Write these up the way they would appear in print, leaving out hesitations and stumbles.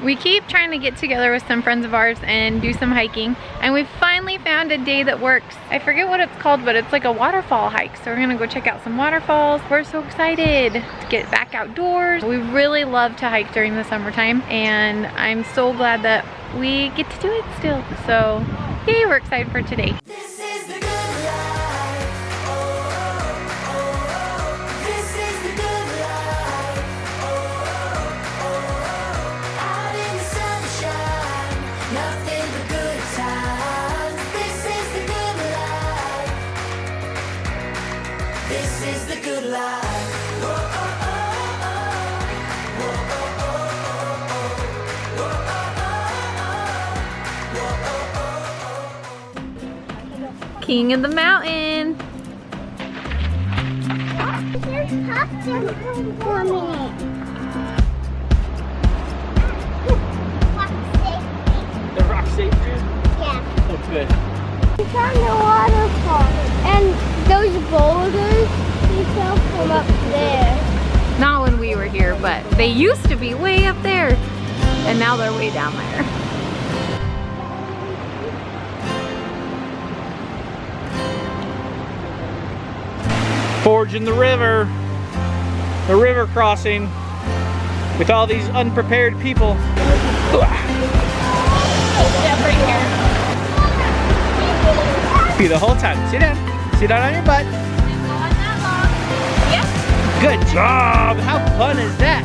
We keep trying to get together with some friends of ours and do some hiking, and we finally found a day that works. I forget what it's called, but it's like a waterfall hike. So we're gonna go check out some waterfalls. We're so excited to get back outdoors. We really love to hike during the summertime, and I'm so glad that we get to do it still. So yay, we're excited for today. This is the good life. Oh, oh, oh. This is the good life. Oh, oh, oh. Out in the sunshine, nothing but good times. This is the good life. This is the good life. Whoa, oh, oh, oh. Whoa, oh, oh, oh. Whoa, oh, oh, oh. King of the mountain. There's costumes for me. The rock safe room? Yeah. Oh, good. We found the waterfall. And those boulders, we fell from up there. Not when we were here, but they used to be way up there, and now they're way down there. Forging the river crossing with all these unprepared people. Be the whole time. Sit down on your butt. Good job. How fun is that?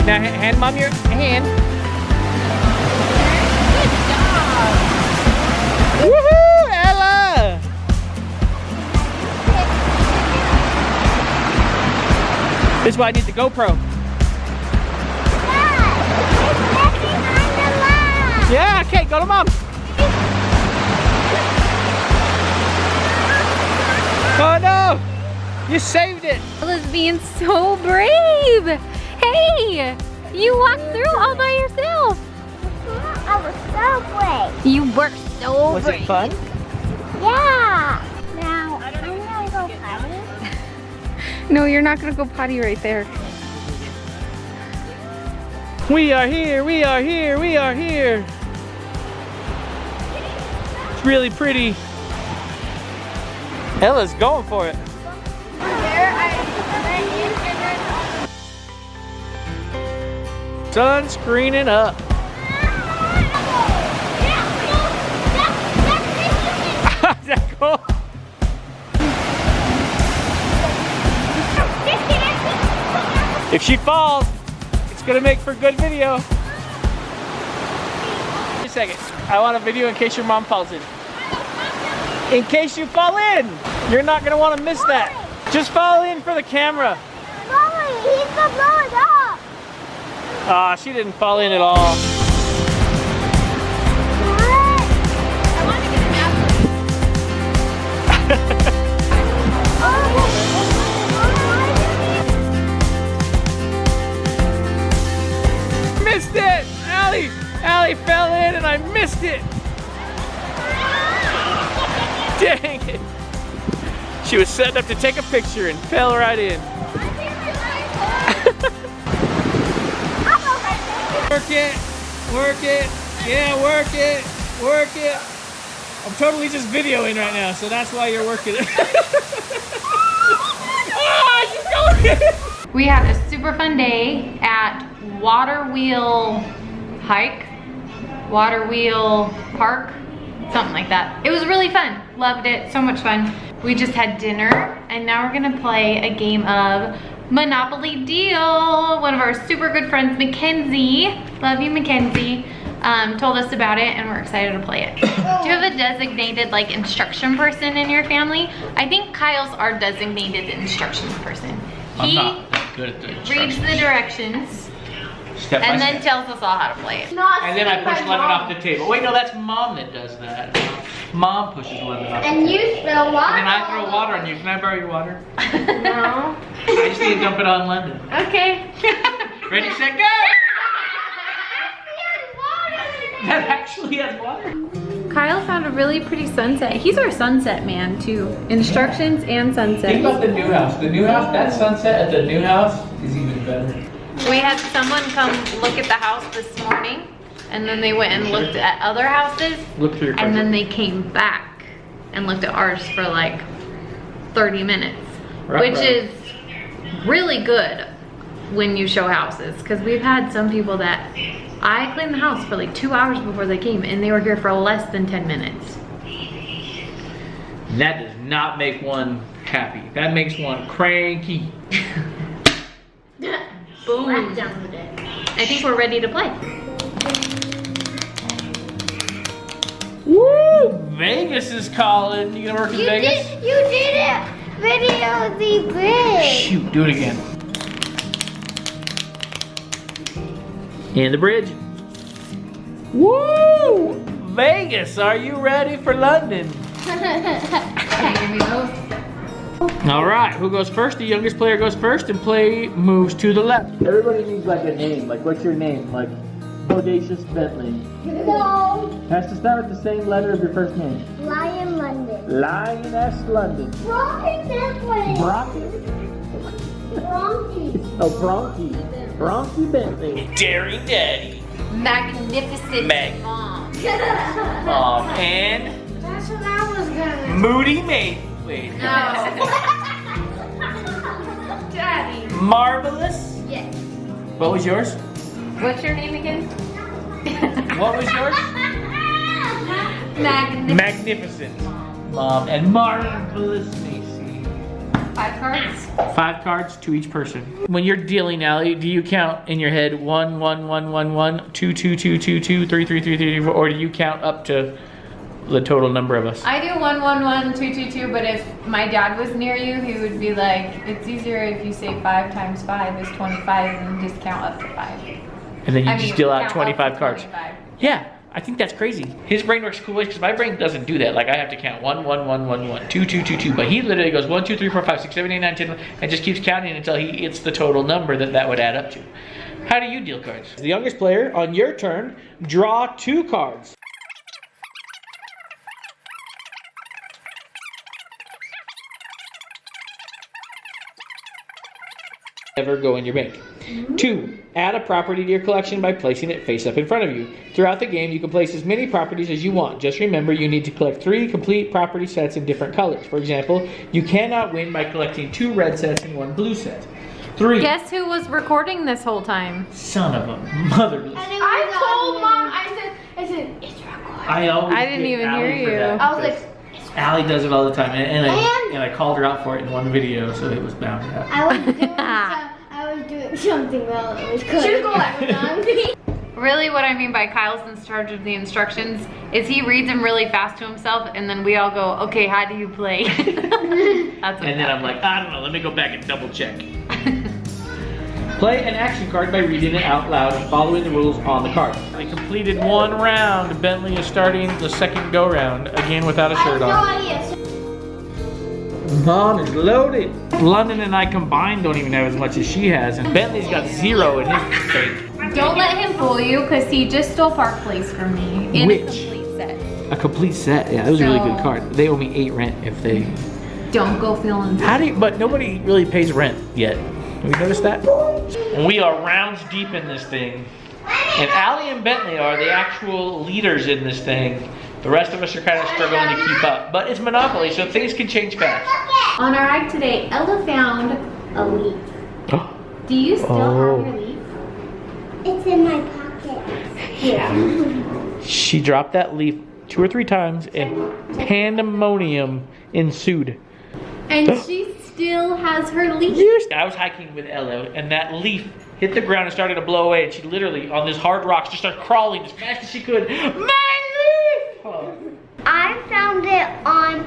Now hand mom your hand. Good job. Woohoo, Ella! This is why I need the GoPro. Yeah, okay, go to mom. Oh no! You saved it! Ella's being so brave! Hey! You walked through all by yourself! I was so brave. You were so Was brave. it fun? Yeah. Now, I'm gonna go potty. No, you're not gonna go potty right there. We are here, we are here, we are here. It's really pretty. Ella's going for it. Sun's screening up. Is that cool? If she falls, it's gonna make for good video. Wait a second. I want a video in case your mom falls in. In case you fall in, you're not gonna want to miss that. Just fall in for the camera. Mommy, he's gonna blow it up. Ah, she didn't fall in at all. Missed it! Alli fell in and I missed it! Dang it! She was setting up to take a picture and fell right in. Work it! Work it! Yeah, work it! Work it! I'm totally just videoing right now, so that's why you're working it. Ah, she's going! We had a super fun day at Water Wheel Park, something like that. It was really fun. Loved it. So much fun. We just had dinner, and now we're gonna play a game of Monopoly Deal. One of our super good friends, Mackenzie, love you Mackenzie, told us about it, and we're excited to play it. Do you have a designated like instruction person in your family? I think Kyle's our designated instructions person. He I'm not good at the reads the directions step and by then step. tells us all how to play it. And then I push lemon off the table. Wait, no, that's mom that does that. Mom pushes lemon off the And table. you spill water. And then I throw water on you. Can I borrow your water? No. I just need to dump it on London. Okay. Ready, set, go! That actually has water. Kyle found a really pretty sunset. He's our sunset man too. Instructions and sunset. Think about the new house. The new house, that sunset at the new house is even better. We had someone come look at the house this morning, and then they went and looked at other houses, Look through your and then they came back and looked at ours for like 30 minutes, which is really good when you show houses, because we've had some people that I cleaned the house for like 2 hours before they came, and they were here for less than 10 minutes. That does not make one happy. That makes one cranky. Boom. I think we're ready to play. Woo! Vegas is calling. You gonna work in Vegas? You did it! Video the bridge. Shoot, do it again. And the bridge. Woo! Vegas, are you ready for London? Can you give me those? All right, who goes first? The youngest player goes first, and play moves to the left. Everybody needs like a name. Like, what's your name? Like, Bodacious Bentley. No. Has to start with the same letter of your first name. Lion London. Lioness London. Bronchi Bentley. Brocky. Bronchi. Oh, Bronchi. Bronchi Bentley. Daring Daddy. Magnificent Mom. And That's what I was gonna Moody Macy. Wait. Daddy. Marvelous. Yes. What was yours? What's your name again? What was yours? Magnificent. Mom and Marvelous Macy. 5 cards? 5 cards to each person. When you're dealing, Allie, do you count in your head 1, 1, 1, 1, 1, 2, 2, 2, 2, 2, 3, 3, 3, 3, 4, or do you count up to the total number of us? I do 1, 1, 1, 2, 2, 2, but if my dad was near you, he would be like, it's easier if you say 5 times 5 is 25 and just count up to 5. And then you just deal out count 25 up to cards. 25. Yeah, I think that's crazy. His brain works cool because my brain doesn't do that. Like I have to count 1, 1, 1, 1, 1, 2, 2, 2, 2. But he literally goes 1, 2, 3, 4, 5, 6, 7, 8, 9, 10, and just keeps counting until he hits the total number that would add up to. How do you deal cards? The youngest player, on your turn, draw 2 cards. Ever go in your bank. 2, add a property to your collection by placing it face up in front of you. Throughout the game, you can place as many properties as you want. Just remember, you need to collect 3 complete property sets in different colors. For example, you cannot win by collecting 2 red sets and 1 blue set. 3. Guess who was recording this whole time? Son of a motherless. I told Mom, I said, it's recording. I didn't even hear you. I was like, Allie does it all the time, and I called her out for it in one video, so it was bound to happen. I was doing something well. It was good. Really what I mean by Kyle's in charge of the instructions is he reads them really fast to himself, and then we all go, okay, how do you play? That's what And then I'm like, I don't know, let me go back and double check. Play an action card by reading it out loud and following the rules on the card. They completed 1 round. Bentley is starting the second go round, again without a shirt on. Mom is loaded. London and I combined don't even have as much as she has, and Bentley's got 0 in his bank. Don't let him fool you, because he just stole Park Place from me in a complete set. A complete set, yeah, that was a really good card. They owe me 8 rent if they... Don't go feeling bad. But nobody really pays rent yet. Have you noticed that? We are rounds deep in this thing. And Allie and Bentley are the actual leaders in this thing. The rest of us are kind of struggling to keep up. But it's Monopoly, so things can change fast. On our ride today, Ella found a leaf. Do you still have your leaf? It's in my pocket. Yeah. She dropped that leaf 2 or 3 times and pandemonium ensued. And she still has her leaf. I was hiking with Ella and that leaf hit the ground and started to blow away, and she literally, on this hard rocks, just started crawling as fast as she could. My leaf! Oh. I found it on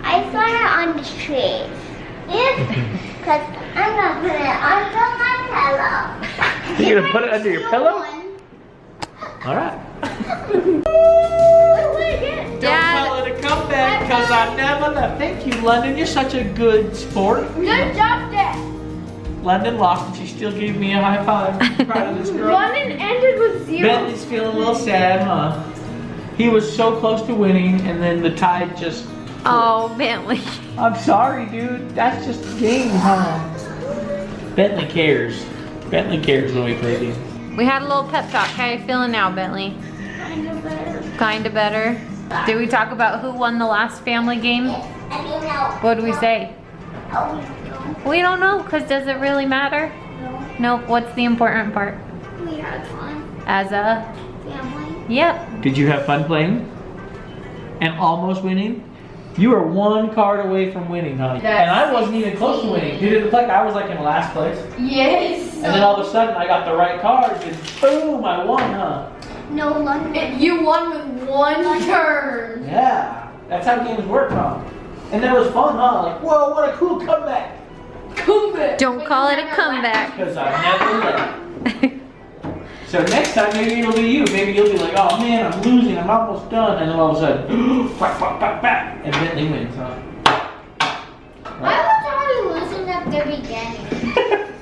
I found it on the trees. Because I'm going to put it under my pillow. You're gonna put it under your pillow? Alright. Don't tell her to come back, because I never left. Thank you, London. You're such a good sport. Just dropped it. London lost, and she still gave me a high five. I'm proud of this girl. London ended with 0. Bentley's feeling a little sad, huh? He was so close to winning, and then the tide just... Oh, Bentley. I'm sorry, dude. That's just the game, huh? Bentley cares. Bentley cares when we play games. We had a little pep talk. How you feeling now, Bentley? Kinda better. Did we talk about who won the last family game? I don't know. What did we say? Oh, We don't know, because does it really matter? no. Nope, what's the important part? We had fun. As a, Family. yep. Did you have fun playing? And almost winning? You were one card away from winning, honey. And I wasn't even close to winning. Did it look like I was like in last place? Yes. And then all of a sudden I got the right cards and boom, I won, huh? No London. You won with one turn. Yeah, that's how games work, huh? And that was fun, huh? Like, whoa, what a cool comeback. Don't call it a comeback. Because I never left. So next time, maybe it'll be you. Maybe you'll be like, oh man, I'm losing, I'm almost done. And then all of a sudden, whack, whack, whack, whack, and Bentley wins, huh? I was already losing at the beginning.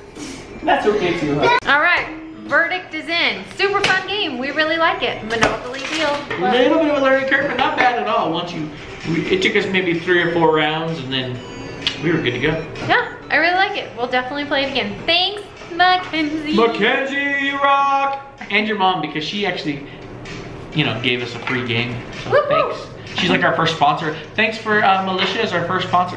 That's okay too, huh? All right, verdict is in. Super fun game. We really like it. Monopoly deal. A little bit of a learning curve, but not bad at all. It took us maybe 3 or 4 rounds, and then we were good to go. Yeah, I really like it. We'll definitely play it again. Thanks, Mackenzie. Mackenzie, you rock! And your mom, because she actually, gave us a free game. So Woo-hoo. thanks. She's like our first sponsor. Thanks for Militia as our first sponsor.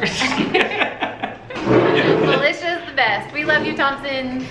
Melissa is the best. We love you, Thompsons.